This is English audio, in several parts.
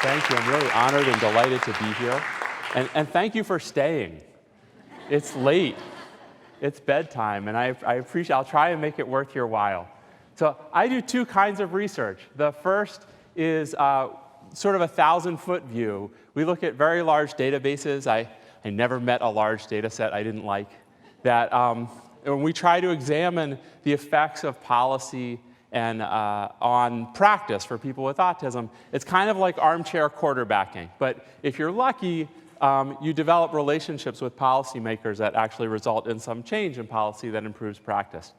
Thank you. I'm really honored and delighted to be here. And thank you for staying. It's late. It's bedtime, and I appreciate. I'll try and make it worth your while. So I do two kinds of research. The first is sort of a 1,000-foot view. We look at very large databases. I never met a large data set I didn't like. That when we try to examine the effects of policy and on practice for people with autism, it's kind of like armchair quarterbacking. But if you're lucky, you develop relationships with policymakers that actually result in some change in policy that improves practice.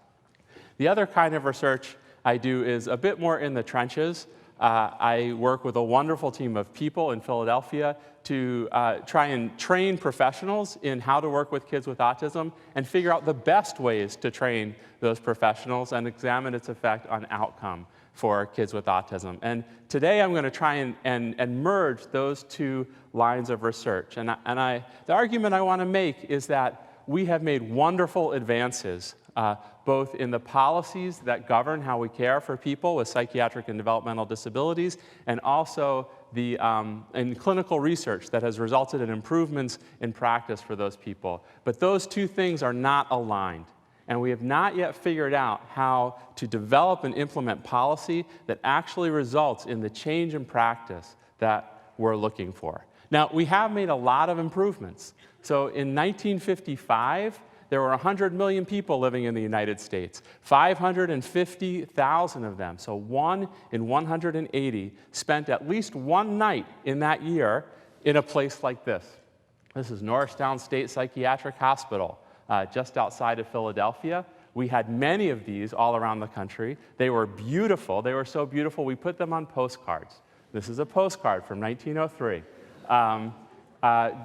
The other kind of research I do is a bit more in the trenches. I work with a wonderful team of people in Philadelphia to try and train professionals in how to work with kids with autism and figure out the best ways to train those professionals and examine its effect on outcome for kids with autism. And today I'm going to try and merge those two lines of research. And the argument I want to make is that we have made wonderful advances both in the policies that govern how we care for people with psychiatric and developmental disabilities, and also in clinical research that has resulted in improvements in practice for those people. But those two things are not aligned. And we have not yet figured out how to develop and implement policy that actually results in the change in practice that we're looking for. Now, we have made a lot of improvements. So in 1955, there were 100 million people living in the United States. 550,000 of them, so 1 in 180, spent at least one night in that year in a place like this. This is Norristown State Psychiatric Hospital, just outside of Philadelphia. We had many of these all around the country. They were beautiful. They were so beautiful, we put them on postcards. This is a postcard from 1903.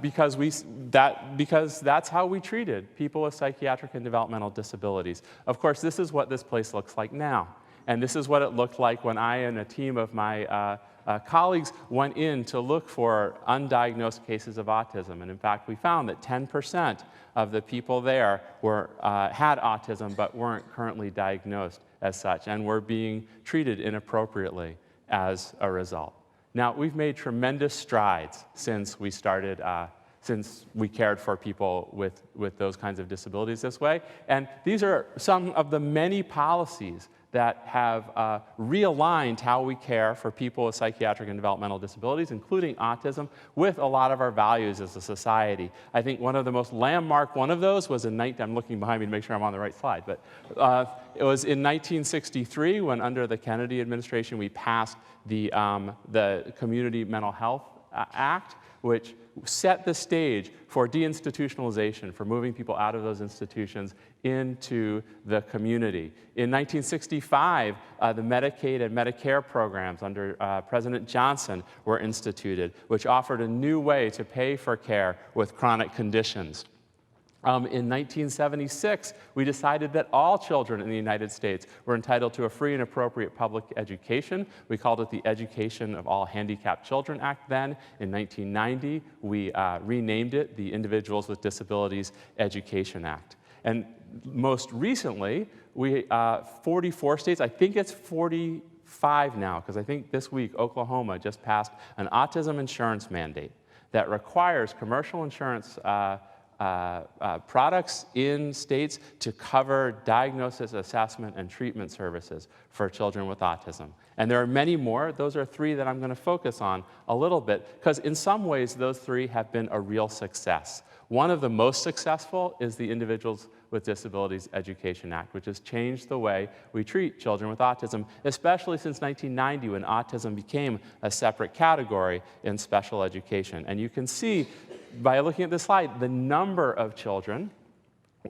Because that's how we treated people with psychiatric and developmental disabilities. Of course, this is what this place looks like now. And this is what it looked like when I and a team of my colleagues went in to look for undiagnosed cases of autism. And in fact, we found that 10% of the people there had autism but weren't currently diagnosed as such and were being treated inappropriately as a result. Now, we've made tremendous strides since we started, since we cared for people with those kinds of disabilities this way. And these are some of the many policies that have realigned how we care for people with psychiatric and developmental disabilities, including autism, with a lot of our values as a society. I think one of the most landmark one of those was I'm looking behind me to make sure I'm on the right slide, but it was in 1963 when under the Kennedy administration we passed the Community Mental Health Act, which set the stage for deinstitutionalization, for moving people out of those institutions into the community. In 1965, the Medicaid and Medicare programs under President Johnson were instituted, which offered a new way to pay for care with chronic conditions. In 1976, we decided that all children in the United States were entitled to a free and appropriate public education. We called it the Education of All Handicapped Children Act then. In 1990, we renamed it the Individuals with Disabilities Education Act. And most recently, 44 states, I think it's 45 now, because I think this week Oklahoma just passed an autism insurance mandate that requires commercial insurance products in states to cover diagnosis, assessment, and treatment services for children with autism. And there are many more. Those are three that I'm going to focus on a little bit, because in some ways those three have been a real success. One of the most successful is the Individuals with Disabilities Education Act, which has changed the way we treat children with autism, especially since 1990 when autism became a separate category in special education. And you can see by looking at this slide the number of children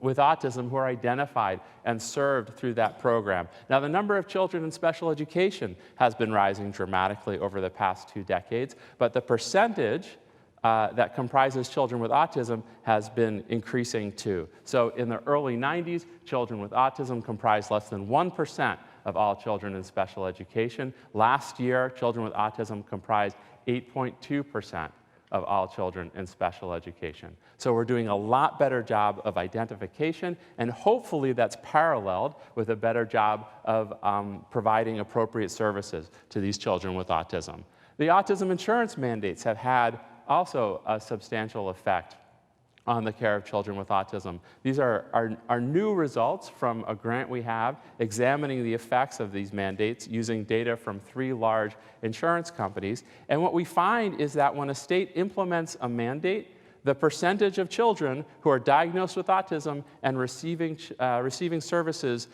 with autism who are identified and served through that program. Now, the number of children in special education has been rising dramatically over the past 2 decades, but the percentage that comprises children with autism has been increasing too. So in the early 90s, children with autism comprised less than 1% of all children in special education. Last year, children with autism comprised 8.2% of all children in special education. So we're doing a lot better job of identification, and hopefully that's paralleled with a better job of providing appropriate services to these children with autism. The autism insurance mandates have had also a substantial effect on the care of children with autism. These are new results from a grant we have examining the effects of these mandates using data from 3 large insurance companies. And what we find is that when a state implements a mandate, the percentage of children who are diagnosed with autism and receiving services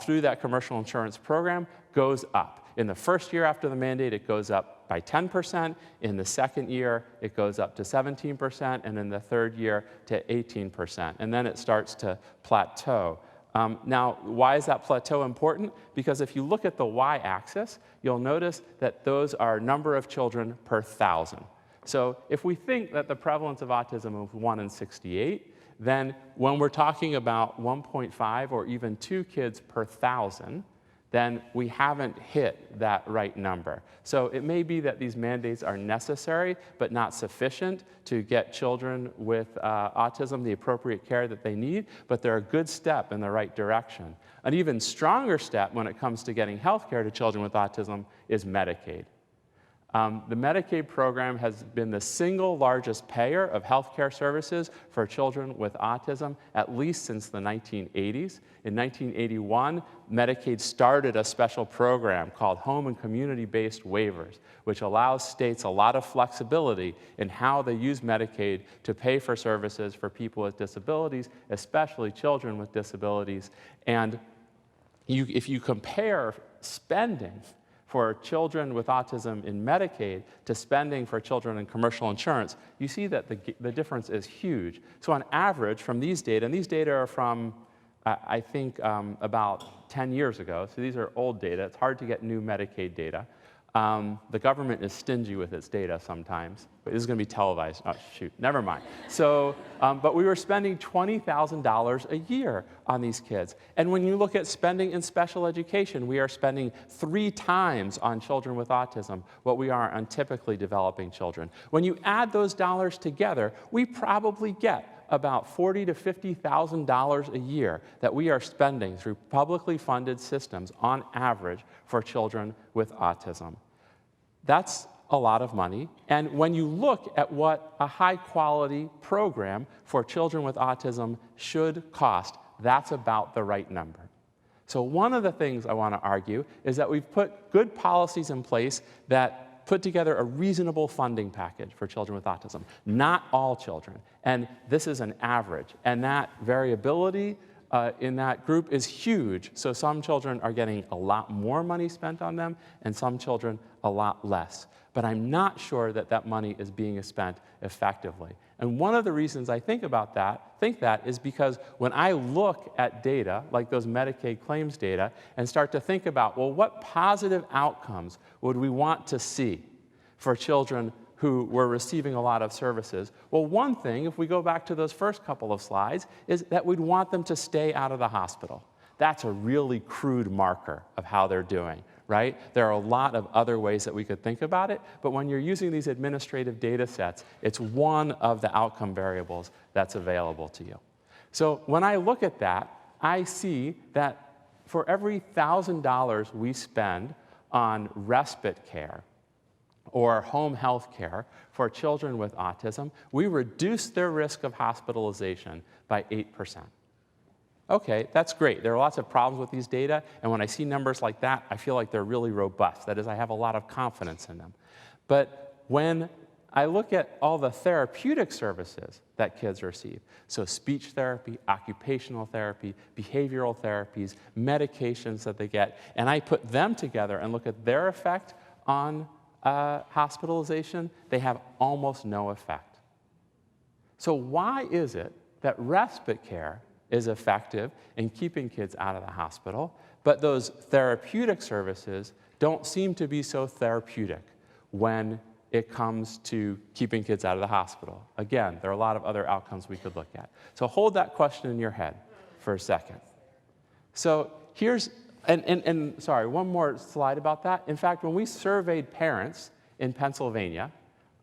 through that commercial insurance program goes up. In the first year after the mandate, it goes up by 10%. In the second year, it goes up to 17%, and in the third year to 18%. And then it starts to plateau. Now, why is that plateau important? Because if you look at the y-axis, you'll notice that those are number of children per 1,000. So if we think that the prevalence of autism is 1 in 68, then when we're talking about 1.5 or even 2 kids per 1,000, then we haven't hit that right number. So it may be that these mandates are necessary but not sufficient to get children with autism the appropriate care that they need, but they're a good step in the right direction. An even stronger step when it comes to getting health care to children with autism is Medicaid. The Medicaid program has been the single largest payer of health care services for children with autism, at least since the 1980s. In 1981, Medicaid started a special program called Home and Community-Based Waivers, which allows states a lot of flexibility in how they use Medicaid to pay for services for people with disabilities, especially children with disabilities. And if you compare spending for children with autism in Medicaid to spending for children in commercial insurance, you see that the difference is huge. So on average, from these data, and these data are from, I think, about 10 years ago, so these are old data. It's hard to get new Medicaid data. The government is stingy with its data sometimes. But this is going to be televised. Oh, shoot, never mind. So, but we were spending $20,000 a year on these kids. And when you look at spending in special education, we are spending 3 times on children with autism what we are on typically developing children. When you add those dollars together, we probably get about $40,000 to $50,000 a year that we are spending through publicly funded systems on average for children with autism. That's a lot of money. And when you look at what a high-quality program for children with autism should cost, that's about the right number. So one of the things I want to argue is that we've put good policies in place that put together a reasonable funding package for children with autism. Not all children. And this is an average. And that variability in that group is huge. So some children are getting a lot more money spent on them, and some children a lot less. But I'm not sure that that money is being spent effectively. And one of the reasons I think that is because when I look at data, like those Medicaid claims data, and start to think about, well, what positive outcomes would we want to see for children who were receiving a lot of services? Well, one thing, if we go back to those first couple of slides, is that we'd want them to stay out of the hospital. That's a really crude marker of how they're doing, right? There are a lot of other ways that we could think about it, but when you're using these administrative data sets, it's one of the outcome variables that's available to you. So when I look at that, I see that for every $1,000 we spend on respite care or home health care for children with autism, we reduce their risk of hospitalization by 8%. Okay, that's great. There are lots of problems with these data, and when I see numbers like that, I feel like they're really robust. That is, I have a lot of confidence in them. But when I look at all the therapeutic services that kids receive, so speech therapy, occupational therapy, behavioral therapies, medications that they get, and I put them together and look at their effect on hospitalization, they have almost no effect. So why is it that respite care is effective in keeping kids out of the hospital, but those therapeutic services don't seem to be so therapeutic when it comes to keeping kids out of the hospital? Again, there are a lot of other outcomes we could look at. So hold that question in your head for a second. So here's, sorry, one more slide about that. In fact, when we surveyed parents in Pennsylvania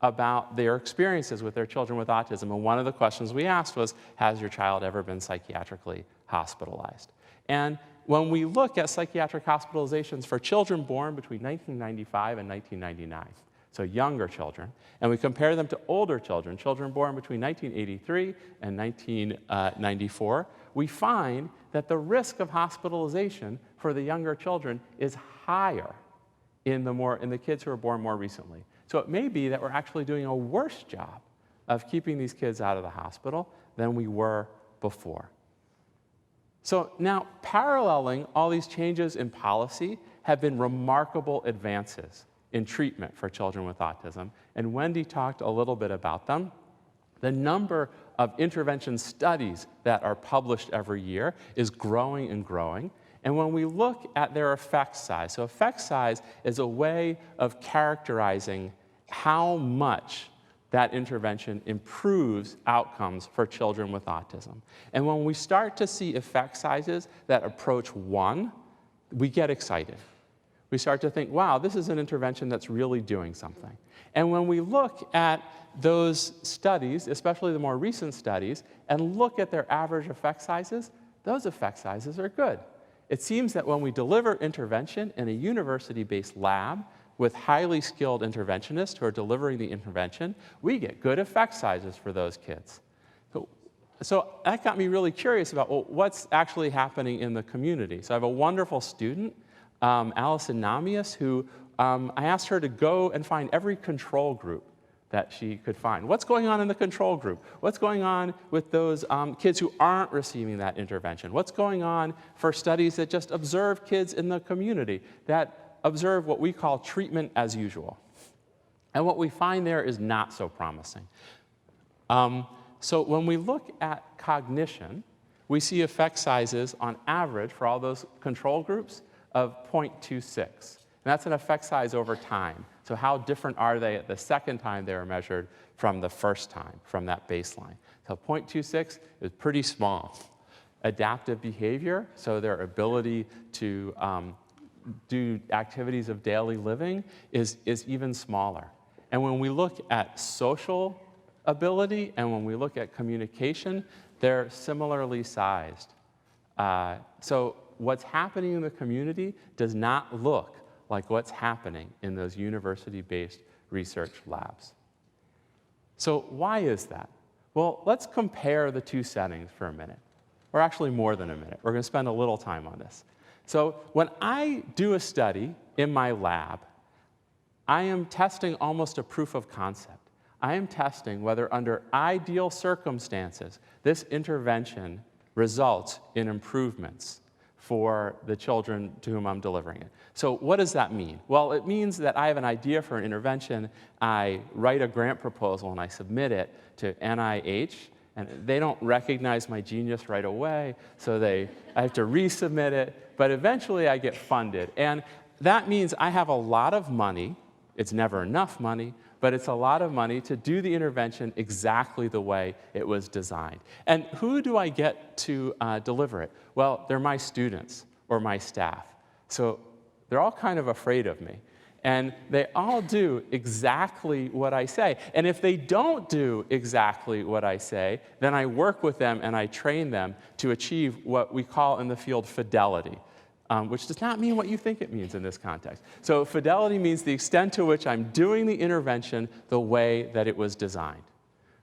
about their experiences with their children with autism, and one of the questions we asked was, has your child ever been psychiatrically hospitalized? And when we look at psychiatric hospitalizations for children born between 1995 and 1999, so younger children, and we compare them to older children, children born between 1983 and 1994, we find that the risk of hospitalization for the younger children is higher in the kids who are born more recently. So it may be that we're actually doing a worse job of keeping these kids out of the hospital than we were before. So now, paralleling all these changes in policy have been remarkable advances in treatment for children with autism, and Wendy talked a little bit about them. The number of intervention studies that are published every year is growing and growing. And when we look at their effect size, so effect size is a way of characterizing how much that intervention improves outcomes for children with autism. And when we start to see effect sizes that approach 1, we get excited. We start to think, wow, this is an intervention that's really doing something. And when we look at those studies, especially the more recent studies, and look at their average effect sizes, those effect sizes are good. It seems that when we deliver intervention in a university-based lab with highly skilled interventionists who are delivering the intervention, we get good effect sizes for those kids. So that got me really curious about, well, what's actually happening in the community. So I have a wonderful student, Allison Namias, who I asked her to go and find every control group that she could find. What's going on in the control group? What's going on with those kids who aren't receiving that intervention? What's going on for studies that just observe kids in the community, that observe what we call treatment as usual? And what we find there is not so promising. So when we look at cognition, we see effect sizes on average for all those control groups of 0.26. And that's an effect size over time. So how different are they at the second time they were measured from the first time, from that baseline? So 0.26 is pretty small. Adaptive behavior, so their ability to do activities of daily living is even smaller. And when we look at social ability and when we look at communication, they're similarly sized. So what's happening in the community does not look like what's happening in those university-based research labs. So why is that? Well, let's compare the two settings for a minute, or actually more than a minute. We're going to spend a little time on this. So when I do a study in my lab, I am testing almost a proof of concept. I am testing whether under ideal circumstances, this intervention results in improvements for the children to whom I'm delivering it. So what does that mean? Well, it means that I have an idea for an intervention, I write a grant proposal, and I submit it to NIH, and they don't recognize my genius right away, so I have to resubmit it, but eventually I get funded. And that means I have a lot of money. It's never enough money, but it's a lot of money to do the intervention exactly the way it was designed. And who do I get to deliver it? Well, they're my students or my staff. So they're all kind of afraid of me. And they all do exactly what I say. And if they don't do exactly what I say, then I work with them and I train them to achieve what we call in the field fidelity. Which does not mean what you think it means in this context. So fidelity means the extent to which I'm doing the intervention the way that it was designed,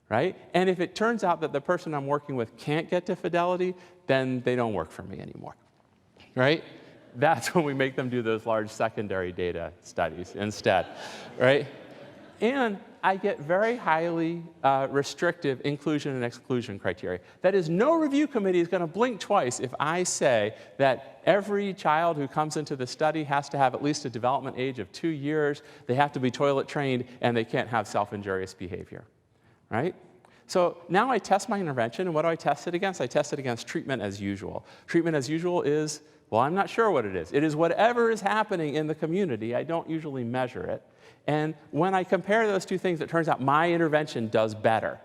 right? And if it turns out that the person I'm working with can't get to fidelity, then they don't work for me anymore, right? That's when we make them do those large secondary data studies instead, right? And I get very highly restrictive inclusion and exclusion criteria. That is, no review committee is going to blink twice if I say that every child who comes into the study has to have at least a development age of 2 years, they have to be toilet trained, and they can't have self-injurious behavior, right? So now I test my intervention, and what do I test it against? I test it against treatment as usual. Treatment as usual is, well, I'm not sure what it is. It is whatever is happening in the community. I don't usually measure it. And when I compare those two things, it turns out my intervention does better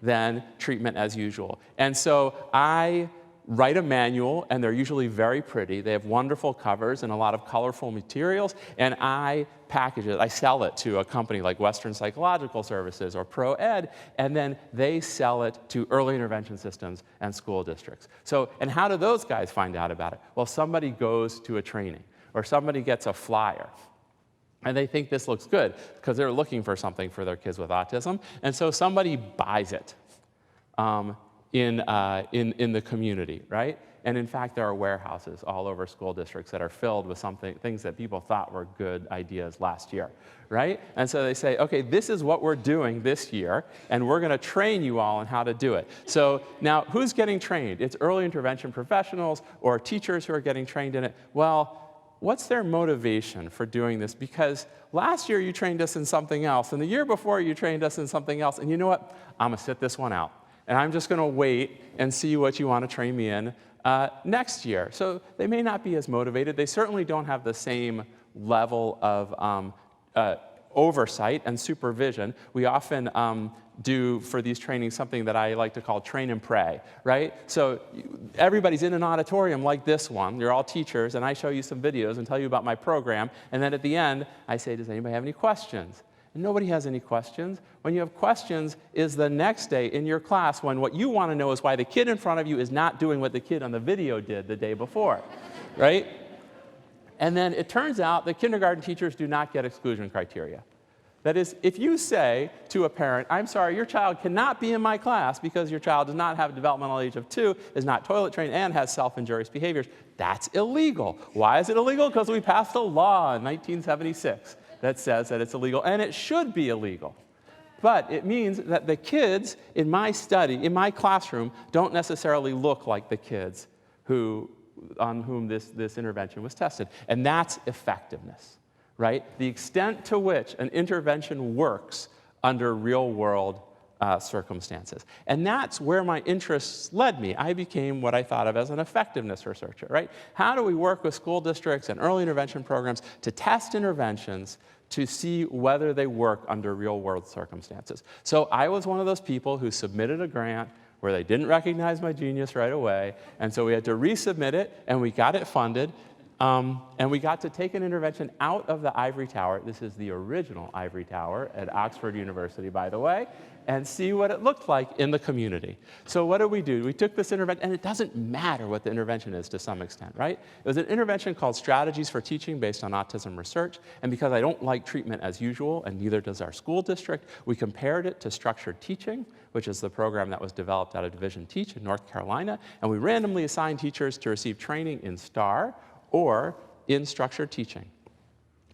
than treatment as usual. And so I write a manual, and they're usually very pretty. They have wonderful covers and a lot of colorful materials, and I package it. I sell it to a company like Western Psychological Services or ProEd, and then they sell it to early intervention systems and school districts. So, and how do those guys find out about it? Well, somebody goes to a training, or somebody gets a flyer. And they think this looks good because they're looking for something for their kids with autism. And so somebody buys it in the community, right? And in fact, there are warehouses all over school districts that are filled with things that people thought were good ideas last year, right? And so they say, okay, this is what we're doing this year, and we're going to train you all on how to do it. So now, who's getting trained? It's early intervention professionals or teachers who are getting trained in it. Well, what's their motivation for doing this? Because last year you trained us in something else, and the year before you trained us in something else, and you know what? I'm going to sit this one out, and I'm just going to wait and see what you want to train me in next year. So they may not be as motivated. They certainly don't have the same level of oversight and supervision. We often do for these trainings something that I like to call train and pray, right? So everybody's in an auditorium like this one. You're all teachers, and I show you some videos and tell you about my program. And then at the end, I say, does anybody have any questions? And nobody has any questions. When you have questions is the next day in your class when what you want to know is why the kid in front of you is not doing what the kid on the video did the day before, right? And then it turns out that kindergarten teachers do not get exclusion criteria. That is, if you say to a parent, I'm sorry, your child cannot be in my class because your child does not have a developmental age of 2, is not toilet trained, and has self-injurious behaviors, that's illegal. Why is it illegal? Because we passed a law in 1976 that says that it's illegal, and it should be illegal. But it means that the kids in my study, in my classroom, don't necessarily look like the kids on whom this intervention was tested. And that's effectiveness, right? The extent to which an intervention works under real-world circumstances. And that's where my interests led me. I became what I thought of as an effectiveness researcher, right? How do we work with school districts and early intervention programs to test interventions to see whether they work under real-world circumstances? So I was one of those people who submitted a grant where they didn't recognize my genius right away, and so we had to resubmit it, and we got it funded, and we got to take an intervention out of the ivory tower. This is the original ivory tower at Oxford University, by the way, and see what it looked like in the community. So what did we do? We took this intervention, and it doesn't matter what the intervention is to some extent, right? It was an intervention called Strategies for Teaching based on Autism Research, and because I don't like treatment as usual, and neither does our school district, we compared it to structured teaching, which is the program that was developed out of Division Teach in North Carolina, and we randomly assigned teachers to receive training in STAR or in structured teaching.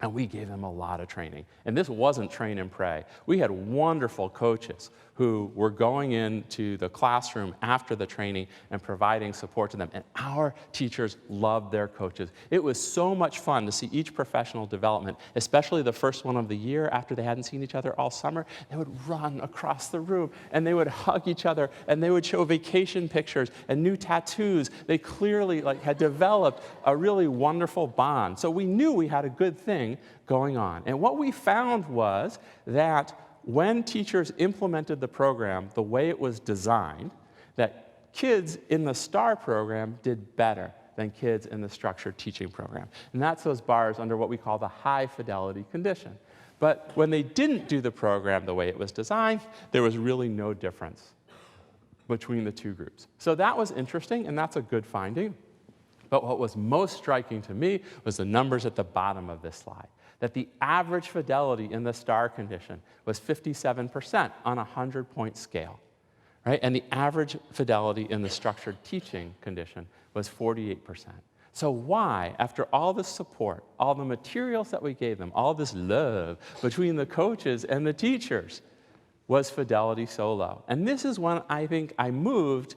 And we gave them a lot of training. And this wasn't train and pray. We had wonderful coaches who were going into the classroom after the training and providing support to them. And our teachers loved their coaches. It was so much fun to see each professional development, especially the first one of the year after they hadn't seen each other all summer. They would run across the room, and they would hug each other, and they would show vacation pictures and new tattoos. They clearly had developed a really wonderful bond. So we knew we had a good thing going on. And what we found was that when teachers implemented the program the way it was designed, that kids in the STAR program did better than kids in the structured teaching program. And that's those bars under what we call the high fidelity condition. But when they didn't do the program the way it was designed, there was really no difference between the two groups. So that was interesting, and that's a good finding. But what was most striking to me was the numbers at the bottom of this slide, that the average fidelity in the STAR condition was 57% on a 100-point scale, right? And the average fidelity in the structured teaching condition was 48%. So why, after all this support, all the materials that we gave them, all this love between the coaches and the teachers, was fidelity so low? And this is when I think I moved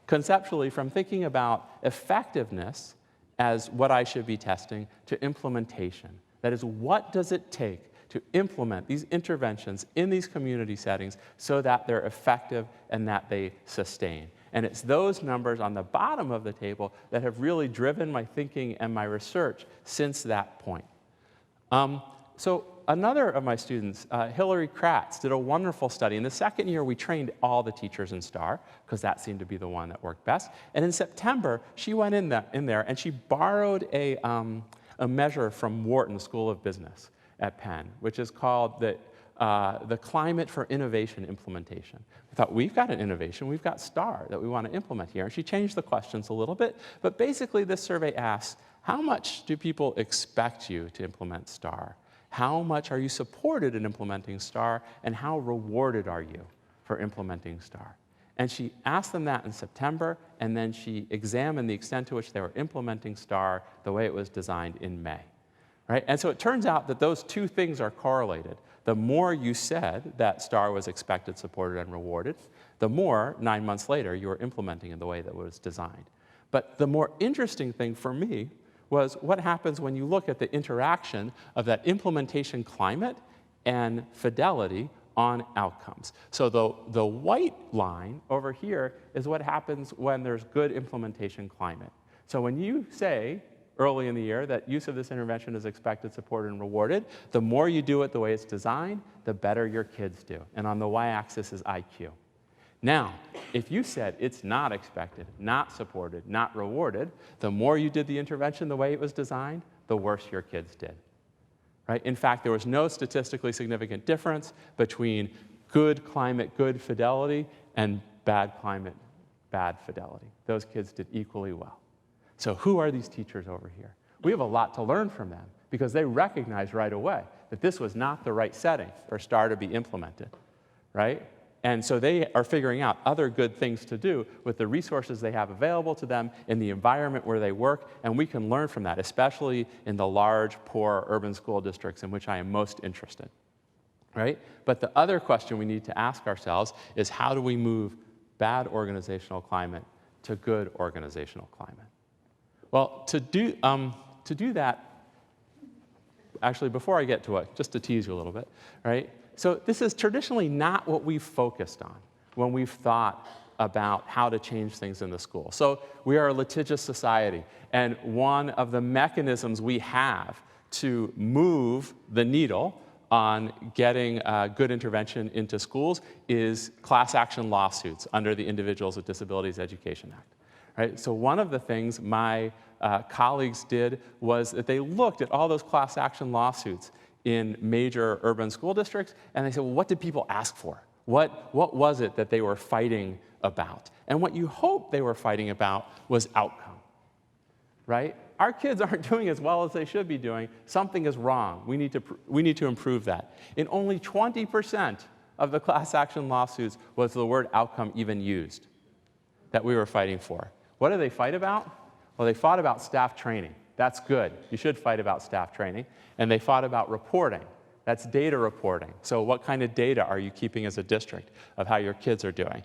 conceptually from thinking about effectiveness as what I should be testing to implementation. That is, what does it take to implement these interventions in these community settings so that they're effective and that they sustain? And it's those numbers on the bottom of the table that have really driven my thinking and my research since that point. So another of my students, Hillary Kratz, did a wonderful study. In the second year, we trained all the teachers in STAR, because that seemed to be the one that worked best. And in September, she went in there and she borrowed a measure from Wharton School of Business at Penn, which is called the Climate for Innovation Implementation. We thought, we've got an innovation, we've got STAR that we want to implement here. And she changed the questions a little bit, but basically this survey asks, how much do people expect you to implement STAR? How much are you supported in implementing STAR, and how rewarded are you for implementing STAR? And she asked them that in September, and then she examined the extent to which they were implementing STAR the way it was designed in May. Right? And so it turns out that those two things are correlated. The more you said that STAR was expected, supported, and rewarded, the more, 9 months later, you were implementing in the way that was designed. But the more interesting thing for me was what happens when you look at the interaction of that implementation climate and fidelity on outcomes. So the white line over here is what happens when there's good implementation climate. So when you say early in the year that use of this intervention is expected, supported, and rewarded, the more you do it the way it's designed, the better your kids do. And on the y-axis is IQ. Now, if you said it's not expected, not supported, not rewarded, the more you did the intervention the way it was designed, the worse your kids did. Right? In fact, there was no statistically significant difference between good climate, good fidelity, and bad climate, bad fidelity. Those kids did equally well. So who are these teachers over here? We have a lot to learn from them because they recognized right away that this was not the right setting for STAR to be implemented, right? And so they are figuring out other good things to do with the resources they have available to them in the environment where they work, and we can learn from that, especially in the large, poor urban school districts in which I am most interested, right? But the other question we need to ask ourselves is how do we move bad organizational climate to good organizational climate? Well, to do that, actually, before I get to it, just to tease you a little bit, right? So this is traditionally not what we've focused on when we've thought about how to change things in the school. So we are a litigious society, and one of the mechanisms we have to move the needle on getting good intervention into schools is class action lawsuits under the Individuals with Disabilities Education Act. Right? So one of the things my colleagues did was that they looked at all those class action lawsuits in major urban school districts, and they said, well, what did people ask for? What was it that they were fighting about? And what you hope they were fighting about was outcome, right? Our kids aren't doing as well as they should be doing. Something is wrong. We need to improve that. In only 20% of the class action lawsuits was the word outcome even used that we were fighting for. What do they fight about? Well, they fought about staff training. That's good. You should fight about staff training. And they fought about reporting. That's data reporting. So what kind of data are you keeping as a district of how your kids are doing?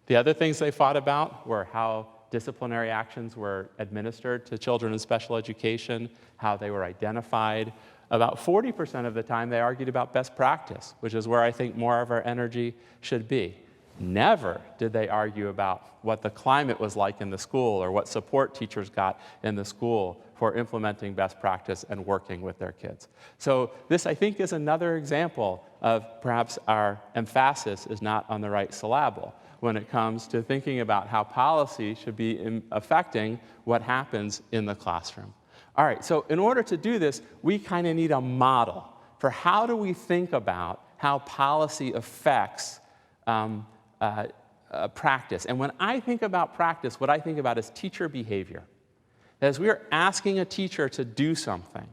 The other things they fought about were how disciplinary actions were administered to children in special education, how they were identified. About 40% of the time, they argued about best practice, which is where I think more of our energy should be. Never did they argue about what the climate was like in the school or what support teachers got in the school for implementing best practice and working with their kids. So this, I think, is another example of perhaps our emphasis is not on the right syllable when it comes to thinking about how policy should be affecting what happens in the classroom. All right, so in order to do this, we kind of need a model for how do we think about how policy affects practice. And when I think about practice, what I think about is teacher behavior. As we are asking a teacher to do something,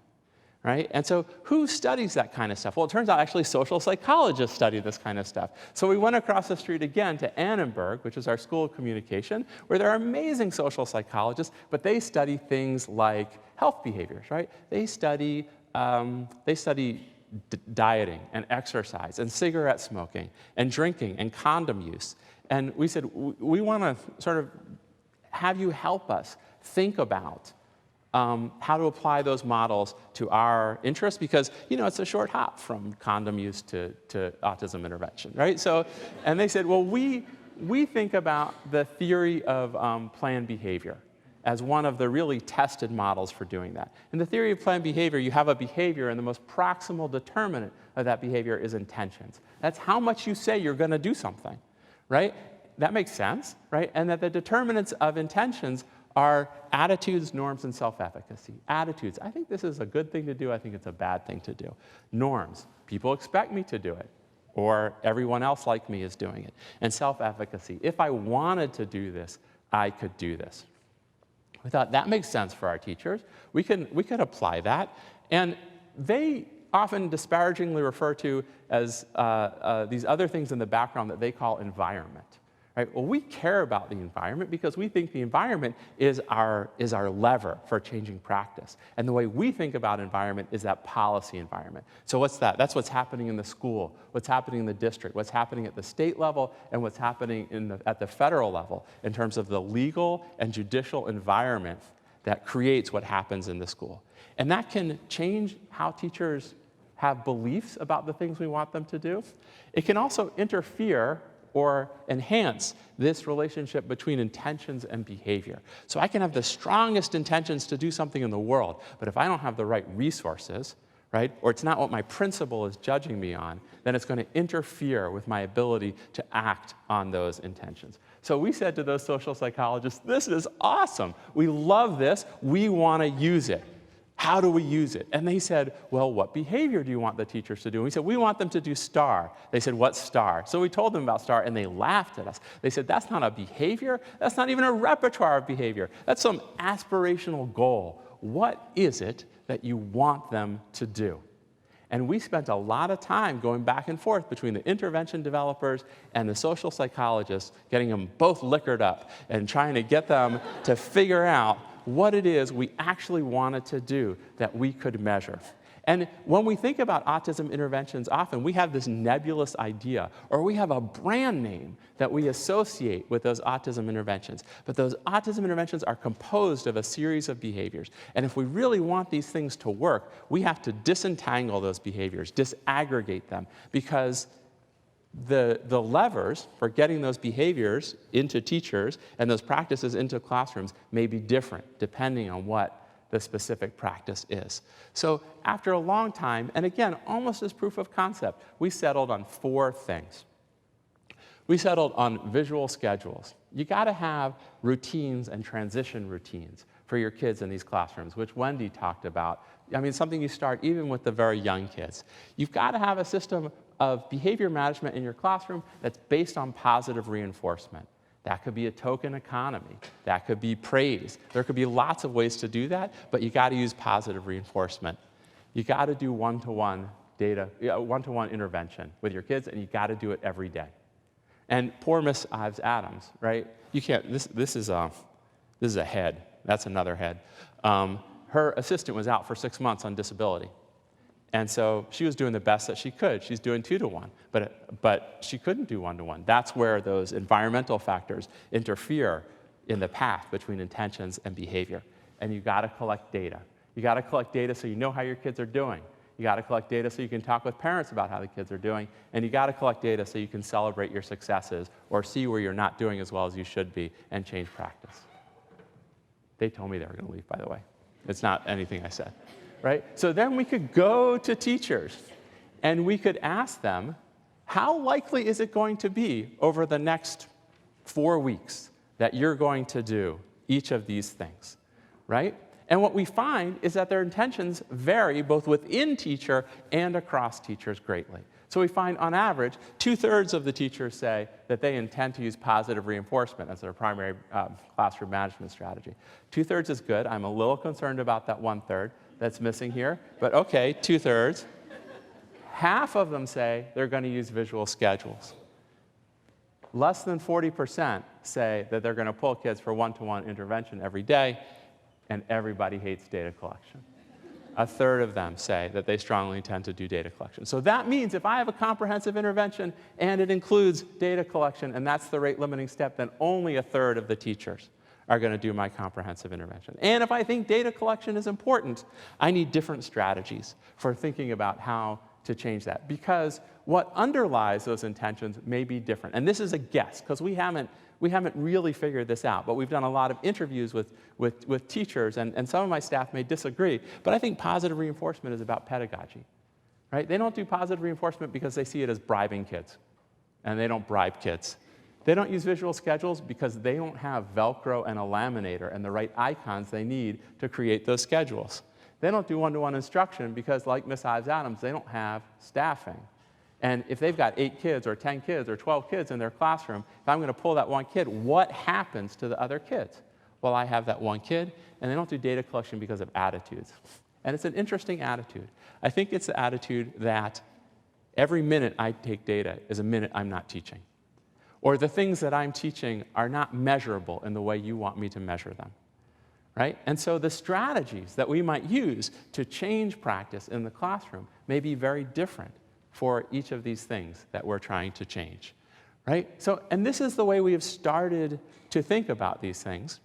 right? And so who studies that kind of stuff? Well, it turns out actually social psychologists study this kind of stuff. So we went across the street again to Annenberg, which is our school of communication, where there are amazing social psychologists, but they study things like health behaviors, right? They study dieting and exercise and cigarette smoking and drinking and condom use. And we said, we want to sort of have you help us think about how to apply those models to our interests, because, you know, it's a short hop from condom use to autism intervention, right? So, and they said, well, we think about the theory of planned behavior as one of the really tested models for doing that. In the theory of planned behavior, you have a behavior, and the most proximal determinant of that behavior is intentions. That's how much you say you're going to do something, right? That makes sense, right? And that the determinants of intentions are attitudes, norms, and self-efficacy. Attitudes, I think this is a good thing to do, I think it's a bad thing to do. Norms, people expect me to do it, or everyone else like me is doing it. And self-efficacy, if I wanted to do this, I could do this. We thought that makes sense for our teachers. We could apply that. And they often disparagingly refer to as these other things in the background that they call environment. Right? Well, we care about the environment because we think the environment is our lever for changing practice. And the way we think about environment is that policy environment. So what's that? That's what's happening in the school, what's happening in the district, what's happening at the state level, and what's happening at the federal level in terms of the legal and judicial environment that creates what happens in the school. And that can change how teachers have beliefs about the things we want them to do. It can also interfere or enhance this relationship between intentions and behavior. So I can have the strongest intentions to do something in the world, but if I don't have the right resources, right, or it's not what my principal is judging me on, then it's going to interfere with my ability to act on those intentions. So we said to those social psychologists, this is awesome. We love this. We want to use it. How do we use it? And they said, well, what behavior do you want the teachers to do? And we said, we want them to do STAR. They said, what's STAR? So we told them about STAR, and they laughed at us. They said, that's not a behavior. That's not even a repertoire of behavior. That's some aspirational goal. What is it that you want them to do? And we spent a lot of time going back and forth between the intervention developers and the social psychologists, getting them both liquored up and trying to get them to figure out what it is we actually wanted to do that we could measure. And when we think about autism interventions, often we have this nebulous idea, or we have a brand name that we associate with those autism interventions. But those autism interventions are composed of a series of behaviors. And if we really want these things to work, we have to disentangle those behaviors, disaggregate them, because the levers for getting those behaviors into teachers and those practices into classrooms may be different depending on what the specific practice is. So after a long time, and again, almost as proof of concept, we settled on 4 things. We settled on visual schedules. You got to have routines and transition routines for your kids in these classrooms, which Wendy talked about. I mean, something you start even with the very young kids. You've got to have a system of behavior management in your classroom that's based on positive reinforcement. That could be a token economy. That could be praise. There could be lots of ways to do that, but you got to use positive reinforcement. You got to do one-to-one one-to-one intervention with your kids, and you got to do it every day. And poor Miss Ives Adams, right? You can't. This is a head. That's another head. Her assistant was out for 6 months on disability. And so she was doing the best that she could. She's doing 2-to-1, but she couldn't do 1-to-1. That's where those environmental factors interfere in the path between intentions and behavior. And you got to collect data. You got to collect data so you know how your kids are doing. You got to collect data so you can talk with parents about how the kids are doing. And you got to collect data so you can celebrate your successes or see where you're not doing as well as you should be and change practice. They told me they were going to leave, by the way. It's not anything I said. Right? So then we could go to teachers and we could ask them, how likely is it going to be over the next 4 weeks that you're going to do each of these things, right? And what we find is that their intentions vary both within teacher and across teachers greatly. So we find, on average, 2/3 of the teachers say that they intend to use positive reinforcement as their primary classroom management strategy. 2/3 is good. I'm a little concerned about that 1/3 that's missing here, but okay, 2/3. Half of them say they're going to use visual schedules. Less than 40% say that they're going to pull kids for one-to-one intervention every day, and everybody hates data collection. 1/3 of them say that they strongly intend to do data collection. So that means if I have a comprehensive intervention and it includes data collection, and that's the rate-limiting step, then only 1/3 of the teachers are going to do my comprehensive intervention. And if I think data collection is important, I need different strategies for thinking about how to change that, because what underlies those intentions may be different. And this is a guess, because we haven't really figured this out, but we've done a lot of interviews with teachers, and some of my staff may disagree, but I think positive reinforcement is about pedagogy, right? They don't do positive reinforcement because they see it as bribing kids, and they don't bribe kids. They don't use visual schedules because they don't have Velcro and a laminator and the right icons they need to create those schedules. They don't do one-to-one instruction because, like Miss Ives Adams, they don't have staffing. And if they've got 8 kids or 10 kids or 12 kids in their classroom, if I'm going to pull that one kid, what happens to the other kids? Well, I have that one kid, and they don't do data collection because of attitudes. And it's an interesting attitude. I think it's the attitude that every minute I take data is a minute I'm not teaching. Or the things that I'm teaching are not measurable in the way you want me to measure them. Right? And so the strategies that we might use to change practice in the classroom may be very different for each of these things that we're trying to change. Right? So, and this is the way we have started to think about these things.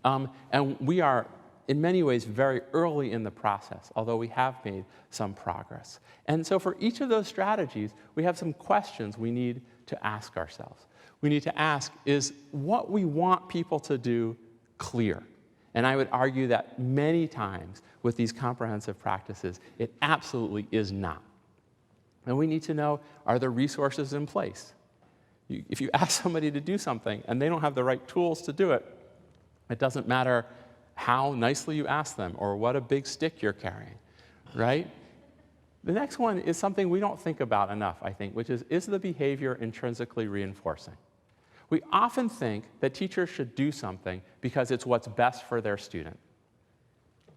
And we are, in many ways, very early in the process, although we have made some progress. And so for each of those strategies, we have some questions we need to ask ourselves. We need to ask, is what we want people to do clear? And I would argue that many times with these comprehensive practices, it absolutely is not. And we need to know, are there resources in place? If you ask somebody to do something and they don't have the right tools to do it, it doesn't matter how nicely you ask them or what a big stick you're carrying, right? The next one is something we don't think about enough, I think, which is the behavior intrinsically reinforcing? We often think that teachers should do something because it's what's best for their student.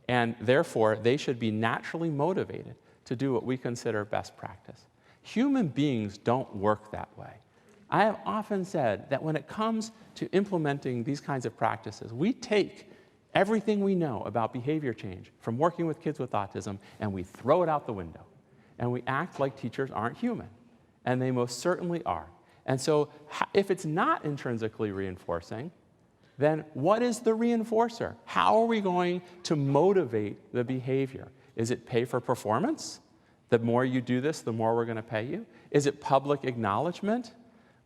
And therefore, they should be naturally motivated to do what we consider best practice. Human beings don't work that way. I have often said that when it comes to implementing these kinds of practices, we take everything we know about behavior change from working with kids with autism and we throw it out the window. And we act like teachers aren't human. And they most certainly are. And so if it's not intrinsically reinforcing, then what is the reinforcer? How are we going to motivate the behavior? Is it pay for performance? The more you do this, the more we're going to pay you? Is it public acknowledgement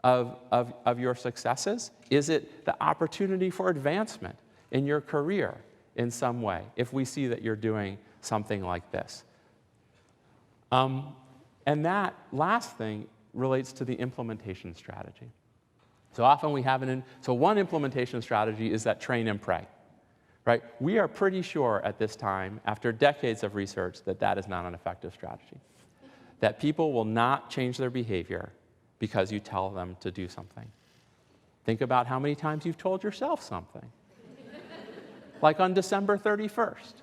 of your successes? Is it the opportunity for advancement in your career in some way, if we see that you're doing something like this? And that last thing relates to the implementation strategy. So often we have so one implementation strategy is that train and pray, right? We are pretty sure at this time, after decades of research, that that is not an effective strategy. That people will not change their behavior because you tell them to do something. Think about how many times you've told yourself something. Like on December 31st,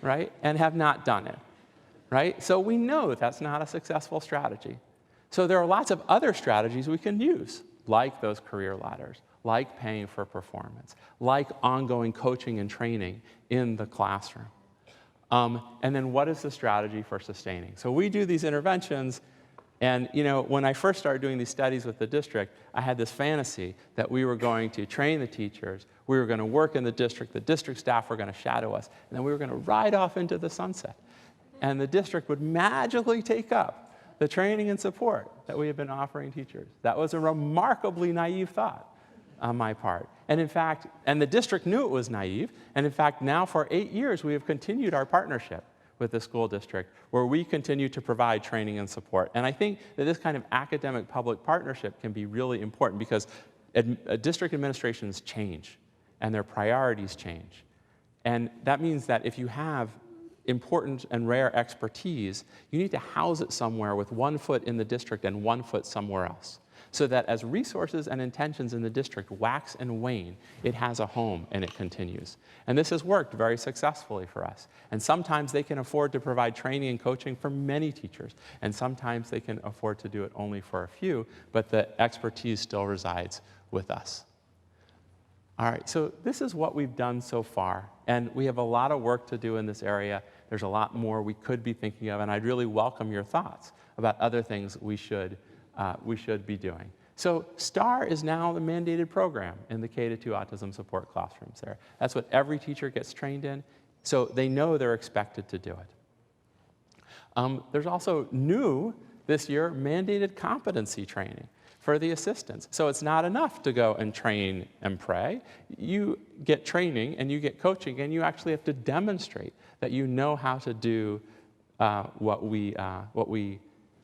right? And have not done it, right? So we know that's not a successful strategy. So there are lots of other strategies we can use, like those career ladders, like paying for performance, like ongoing coaching and training in the classroom. And then what is the strategy for sustaining? So we do these interventions. And when I first started doing these studies with the district, I had this fantasy that we were going to train the teachers, we were going to work in the district staff were going to shadow us, and then we were going to ride off into the sunset. And the district would magically take up the training and support that we have been offering teachers. That was a remarkably naive thought on my part. And in fact, the district knew it was naive, and in fact, now for 8 years, we have continued our partnership with the school district, where we continue to provide training and support. And I think that this kind of academic-public partnership can be really important because district administrations change, and their priorities change. And that means that if you have important and rare expertise, you need to house it somewhere with one foot in the district and one foot somewhere else, so that as resources and intentions in the district wax and wane, it has a home and it continues. And this has worked very successfully for us. And sometimes they can afford to provide training and coaching for many teachers, and sometimes they can afford to do it only for a few, but the expertise still resides with us. All right, so this is what we've done so far, and we have a lot of work to do in this area. There's a lot more we could be thinking of, and I'd really welcome your thoughts about other things we should be doing. So STAR is now the mandated program in the K-2 autism support classrooms there. That's what every teacher gets trained in, so they know they're expected to do it. There's also new, this year, mandated competency training for the assistants. So it's not enough to go and train and pray. You get training and you get coaching, and you actually have to demonstrate that you know how to do what we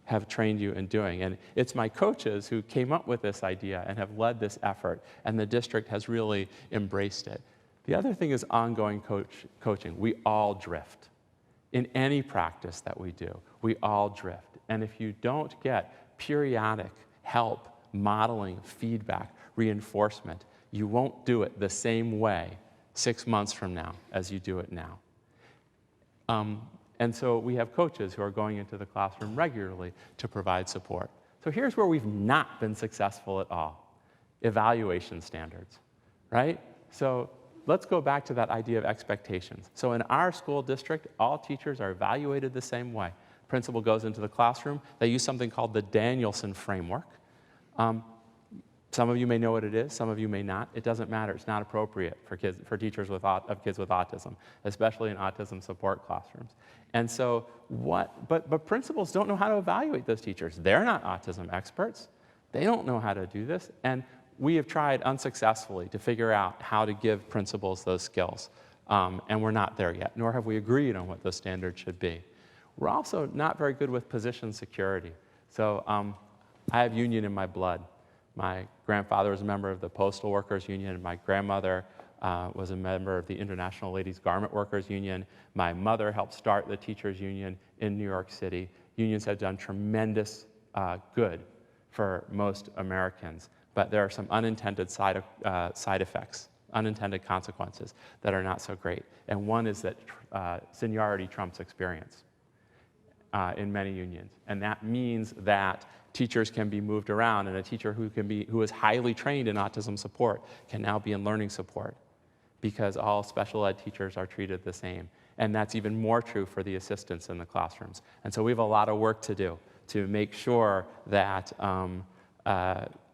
have trained you in doing. And it's my coaches who came up with this idea and have led this effort, and the district has really embraced it. The other thing is ongoing coaching. We all drift. In any practice that we do, we all drift. And if you don't get periodic help, modeling, feedback, reinforcement, you won't do it the same way 6 months from now as you do it now. And so we have coaches who are going into the classroom regularly to provide support. So here's where we've not been successful at all: evaluation standards, right? So let's go back to that idea of expectations. So in our school district, all teachers are evaluated the same way. Principal goes into the classroom. They use something called the Danielson framework. Some of you may know what it is, some of you may not. It doesn't matter. It's not appropriate for teachers of kids with autism, especially in autism support classrooms. And so but principals don't know how to evaluate those teachers. They're not autism experts. They don't know how to do this. And we have tried unsuccessfully to figure out how to give principals those skills. And we're not there yet, nor have we agreed on what those standards should be. We're also not very good with position security. So I have union in my blood. My grandfather was a member of the Postal Workers Union, and my grandmother was a member of the International Ladies Garment Workers Union. My mother helped start the Teachers Union in New York City. Unions have done tremendous good for most Americans, but there are some unintended side effects, unintended consequences that are not so great. And one is that seniority trumps experience in many unions. And that means that teachers can be moved around, and a teacher who is highly trained in autism support can now be in learning support, because all special ed teachers are treated the same. And that's even more true for the assistants in the classrooms. And so we have a lot of work to do to make sure that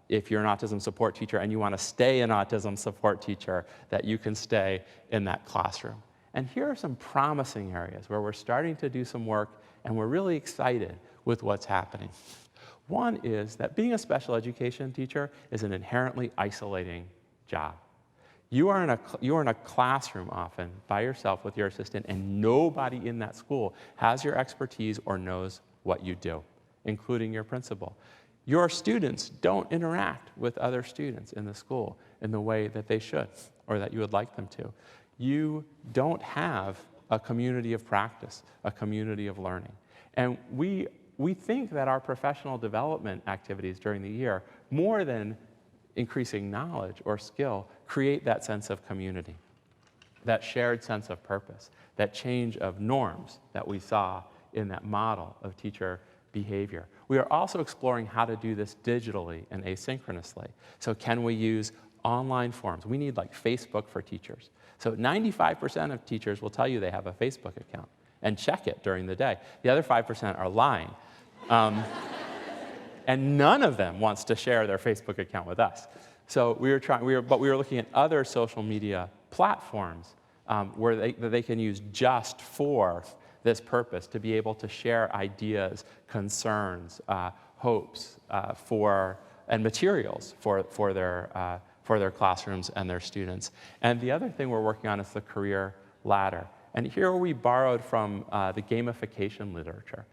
if you're an autism support teacher and you want to stay an autism support teacher, that you can stay in that classroom. And here are some promising areas where we're starting to do some work, and we're really excited with what's happening. One is that being a special education teacher is an inherently isolating job. You are in a classroom often by yourself with your assistant, and nobody in that school has your expertise or knows what you do, including your principal. Your students don't interact with other students in the school in the way that they should or that you would like them to. You don't have a community of practice, a community of learning. And we think that our professional development activities during the year, more than increasing knowledge or skill, create that sense of community, that shared sense of purpose, that change of norms that we saw in that model of teacher behavior. We are also exploring how to do this digitally and asynchronously. So can we use online forums? We need like Facebook for teachers. So 95% of teachers will tell you they have a Facebook account and check it during the day. The other 5% are lying. And none of them wants to share their Facebook account with us. So we were looking at other social media platforms that they can use just for this purpose, to be able to share ideas, concerns, hopes and materials for their classrooms and their students. And the other thing we're working on is the career ladder. And here we borrowed from the gamification literature.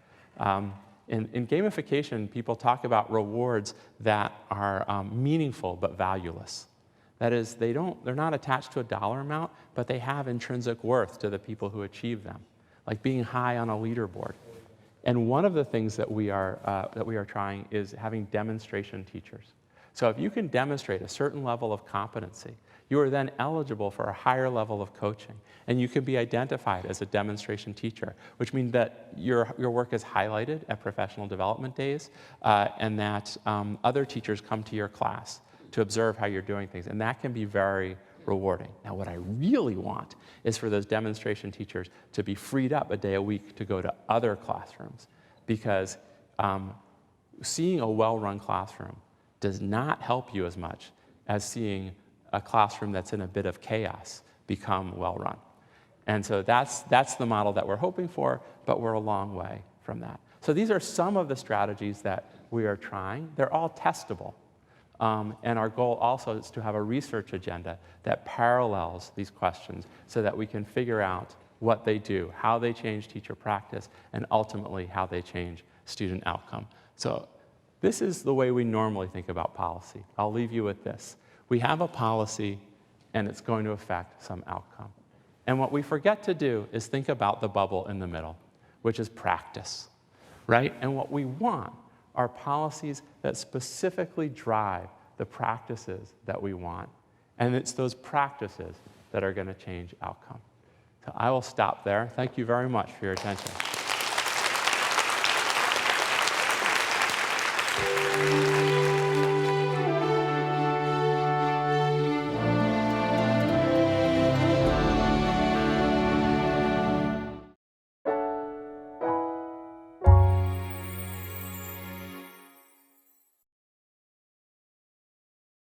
In gamification, people talk about rewards that are meaningful but valueless. That is, they're not attached to a dollar amount, but they have intrinsic worth to the people who achieve them, like being high on a leaderboard. And one of the things that we are trying is having demonstration teachers. So if you can demonstrate a certain level of competency, you are then eligible for a higher level of coaching. And you can be identified as a demonstration teacher, which means that your work is highlighted at professional development days, and that other teachers come to your class to observe how you're doing things. And that can be very rewarding. Now, what I really want is for those demonstration teachers to be freed up a day a week to go to other classrooms, because seeing a well-run classroom does not help you as much as seeing a classroom that's in a bit of chaos become well-run. And so that's the model that we're hoping for, but we're a long way from that. So these are some of the strategies that we are trying. They're all testable. And our goal also is to have a research agenda that parallels these questions so that we can figure out what they do, how they change teacher practice, and ultimately how they change student outcome. So this is the way we normally think about policy. I'll leave you with this. We have a policy, and it's going to affect some outcome. And what we forget to do is think about the bubble in the middle, which is practice, right? And what we want are policies that specifically drive the practices that we want. And it's those practices that are going to change outcome. So I will stop there. Thank you very much for your attention.